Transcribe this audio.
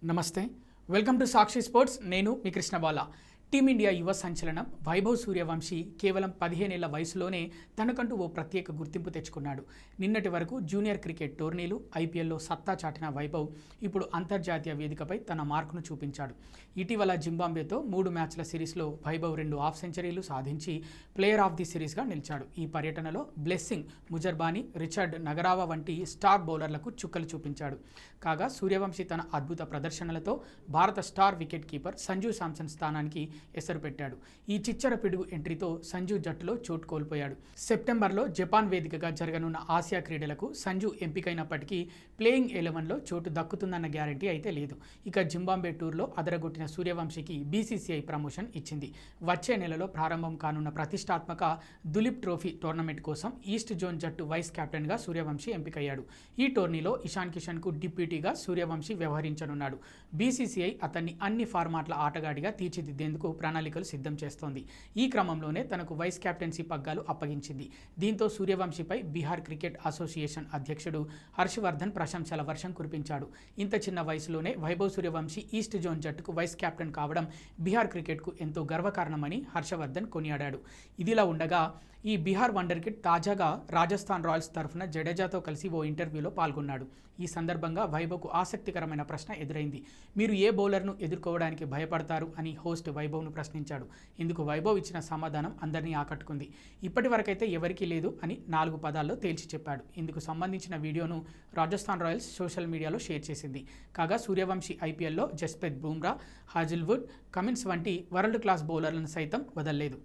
నమస్తే, welcome to Sakshi sports. నేను మీ కృష్ణబాల. Team India యువ సంచలనం వైభవ్ సూర్యవంశీ కేవలం 15 ఏళ్ల వయసులోనే తనకంటూ ఓ ప్రత్యేక గుర్తింపు తెచ్చుకున్నాడు. నిన్నటి వరకు జూనియర్ క్రికెట్ టోర్నీలు, ఐపీఎల్లో సత్తా చాటిన వైభవ్ ఇప్పుడు అంతర్జాతీయ వేదికపై తన మార్కును చూపించాడు. ఇటీవల జింబాబ్వేతో 3 మ్యాచ్ల సిరీస్లో వైభవ్ 2 హాఫ్ సెంచరీలు సాధించి ప్లేయర్ ఆఫ్ ది సిరీస్గా నిలిచాడు. ఈ పర్యటనలో బ్లెస్సింగ్ ముజర్బానీ, రిచర్డ్ నగరావా వంటి స్టార్ బౌలర్లకు చుక్కలు చూపించాడు. కాగా సూర్యవంశీ తన అద్భుత ప్రదర్శనలతో భారత star wicket keeper Sanju Samson స్థానానికి ఎసరు పెట్టాడు. ఈ చిచ్చర పిడుగు ఎంట్రీతో సంజు జట్టులో చోటు కోల్పోయాడు. సెప్టెంబర్లో జపాన్ వేదికగా జరగనున్న ఆసియా క్రీడలకు సంజు ఎంపికైనప్పటికీ ప్లేయింగ్ 11లో చోటు దక్కుతుందన్న గ్యారంటీ అయితే లేదు. ఇక జింబాబ్వే టూర్లో అదరగొట్టిన సూర్యవంశీకి బీసీసీఐ ప్రమోషన్ ఇచ్చింది. వచ్చే నెలలో ప్రారంభం కానున్న ప్రతిష్టాత్మక దులీప్ ట్రోఫీ టోర్నమెంట్ కోసం ఈస్ట్ జోన్ జట్టు వైస్ కెప్టెన్గా సూర్యవంశీ ఎంపికయ్యాడు. ఈ టోర్నీలో ఇషాన్ కిషన్కు డిప్యూటీగా సూర్యవంశీ వ్యవహరించనున్నాడు. బీసీసీఐ అతన్ని అన్ని ఫార్మాట్ల ఆటగాడిగా తీర్చిదిద్దేందుకు ప్రణాళికలు సిద్ధం చేస్తోంది. ఈ క్రమంలోనే తనకు వైస్ కెప్టెన్సీ పగ్గాలు అప్పగించింది. దీంతో సూర్యవంశీపై బీహార్ క్రికెట్ అసోసియేషన్ అధ్యక్షుడు హర్షవర్ధన్ ప్రశంసల వర్షం కురిపించాడు. ఇంత చిన్న వయసులోనే వైభవ్ సూర్యవంశీ ఈస్ట్ జోన్ జట్టుకు వైస్ కెప్టెన్ కావడం బీహార్ క్రికెట్కు ఎంతో గర్వకారణమని హర్షవర్ధన్ కొనియాడాడు. ఇదిలా ఉండగా ఈ బీహార్ వండర్ కిడ్ తాజాగా రాజస్థాన్ రాయల్స్ తరఫున జడేజాతో కలిసి ఓ ఇంటర్వ్యూలో పాల్గొన్నాడు. ఈ సందర్భంగా వైభవ్కు ఆసక్తికరమైన ప్రశ్న ఎదురైంది. మీరు ఏ బౌలర్ను ఎదుర్కోవడానికి భయపడతారు అని హోస్ట్ వైభవ్ను ప్రశ్నించాడు. ఇందుకు వైభవ్ ఇచ్చిన సమాధానం అందరినీ ఆకట్టుకుంది. ఇప్పటి వరకైతే ఎవరికీ లేదు అని 4 పదాల్లో తేల్చి చెప్పాడు. ఇందుకు సంబంధించిన వీడియోను రాజస్థాన్ రాయల్స్ సోషల్ మీడియాలో షేర్ చేసింది. కాగా సూర్యవంశీ ఐపీఎల్లో జస్ప్రీత్ బుమ్రా, హాజిల్వుడ్, కమిన్స్ వంటి వరల్డ్ క్లాస్ బౌలర్లను సైతం వదల్లేదు.